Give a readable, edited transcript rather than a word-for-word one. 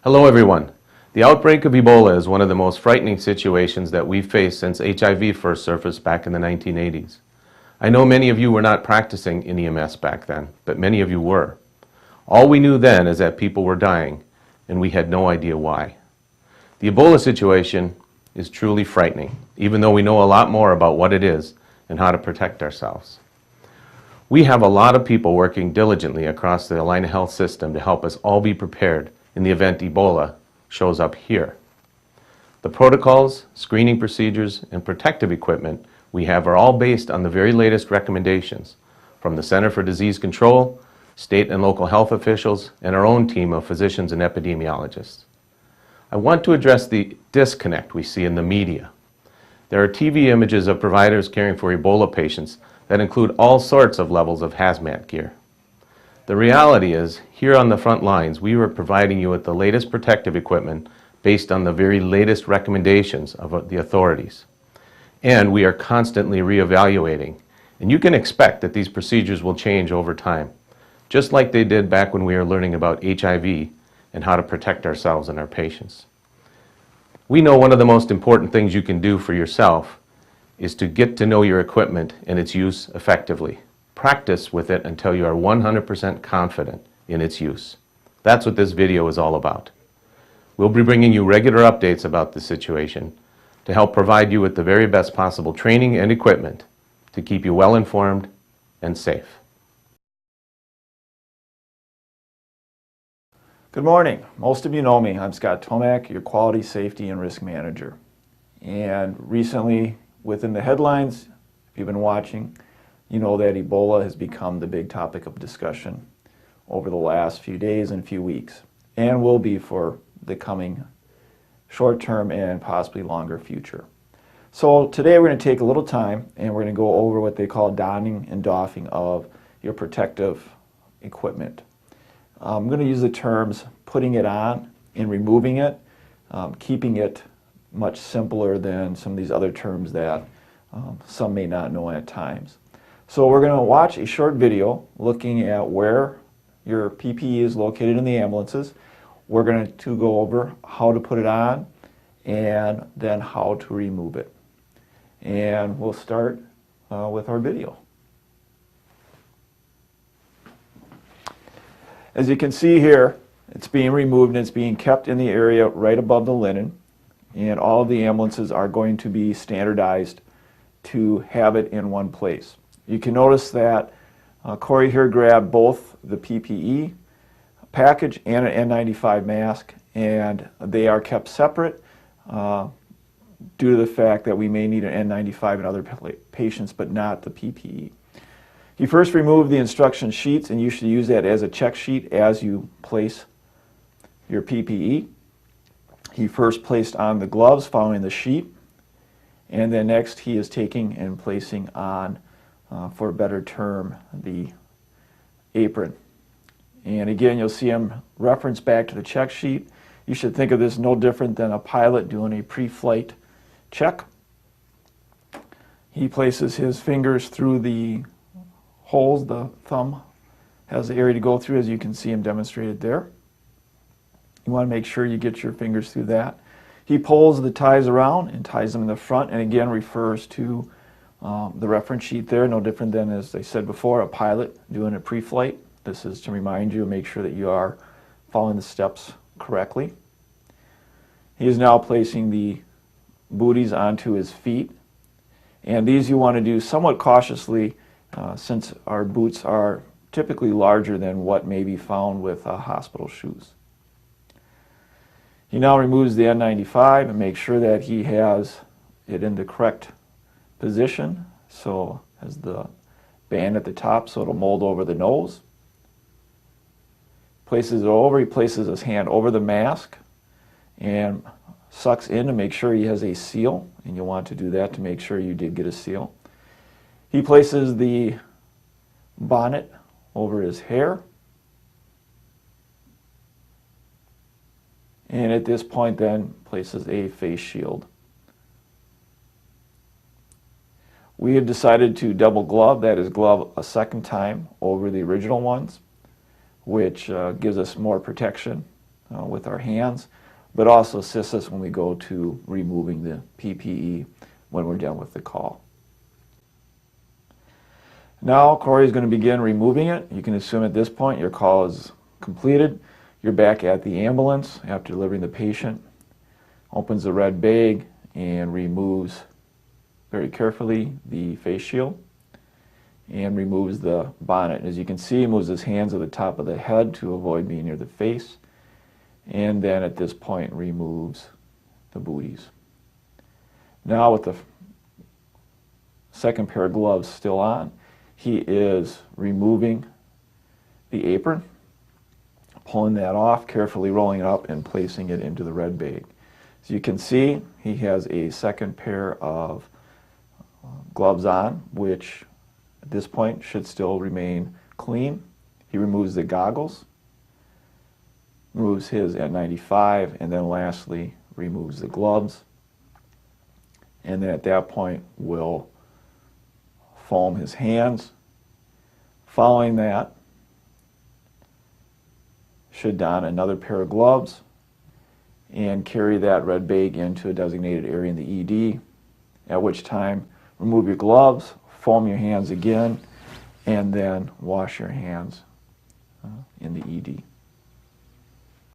Hello everyone. The outbreak of Ebola is one of the most frightening situations that we've faced since HIV first surfaced back in the 1980s. I know many of you were not practicing in EMS back then, but many of you were. All we knew then is that people were dying, and we had no idea why. The Ebola situation is truly frightening, even though we know a lot more about what it is and how to protect ourselves. We have a lot of people working diligently across the Allina health system to help us all be prepared in the event Ebola shows up here. The protocols, screening procedures, and protective equipment we have are all based on the very latest recommendations from the Center for Disease Control, state and local health officials, and our own team of physicians and epidemiologists. I want to address the disconnect we see in the media. There are TV images of providers caring for Ebola patients that include all sorts of levels of hazmat gear. The reality is, here on the front lines, we were providing you with the latest protective equipment based on the very latest recommendations of the authorities. And we are constantly reevaluating. And you can expect that these procedures will change over time, just like they did back when we were learning about HIV and how to protect ourselves and our patients. We know one of the most important things you can do for yourself is to get to know your equipment and its use effectively. Practice with it until you are 100% confident in its use. That's what this video is all about. We'll be bringing you regular updates about the situation to help provide you with the very best possible training and equipment to keep you well informed and safe. Good morning. Most of you know me. I'm Scott Tomac, your Quality, Safety, and Risk Manager. And recently, within the headlines, if you've been watching, you know that Ebola has become the big topic of discussion over the last few days and few weeks, and will be for the coming short-term and possibly longer future. So today we're going to take a little time and we're going to go over what they call donning and doffing of your protective equipment. I'm going to use the terms putting it on and removing it, keeping it much simpler than some of these other terms that some may not know at times. So we're going to watch a short video looking at where your PPE is located in the ambulances. We're going to go over how to put it on and then how to remove it. And we'll start with our video. As you can see here, it's being removed and it's being kept in the area right above the linen. And all of the ambulances are going to be standardized to have it in one place. You can notice that Corey here grabbed both the PPE package and an N95 mask, and they are kept separate due to the fact that we may need an N95 in other patients, but not the PPE. He first removed the instruction sheets, and you should use that as a check sheet as you place your PPE. He first placed on the gloves following the sheet, and then next he is taking and placing on, for a better term, the apron. And again, you'll see him reference back to the check sheet. You should think of this no different than a pilot doing a pre-flight check. He places his fingers through the holes. The thumb has the area to go through, as you can see him demonstrated there. You want to make sure you get your fingers through that. He pulls the ties around and ties them in the front, and again refers to the reference sheet there, no different than, as I said before, a pilot doing a pre-flight. This is to remind you, make sure that you are following the steps correctly. He is now placing the booties onto his feet, and these you want to do somewhat cautiously since our boots are typically larger than what may be found with hospital shoes. He now removes the N95 and makes sure that he has it in the correct position, so has the band at the top so it'll mold over the nose. Places it over, he places his hand over the mask and sucks in to make sure he has a seal, and you'll want to do that to make sure you did get a seal. He places the bonnet over his hair, and at this point then places a face shield. We have decided to double glove, that is glove a second time over the original ones, which gives us more protection with our hands, but also assists us when we go to removing the PPE when we're done with the call. Now Corey is going to begin removing it. You can assume at this point your call is completed. You're back at the ambulance after delivering the patient. Opens the red bag and removes very carefully the face shield and removes the bonnet. As you can see, he moves his hands to the top of the head to avoid being near the face, and then at this point removes the booties. Now with the second pair of gloves still on, he is removing the apron, pulling that off, carefully rolling it up and placing it into the red bag. As you can see, he has a second pair of gloves on, which at this point should still remain clean. He removes the goggles, removes his N95, and then lastly removes the gloves. And then at that point will foam his hands. Following that, should don another pair of gloves and carry that red bag into a designated area in the ED, at which time remove your gloves, foam your hands again, and then wash your hands in the ED.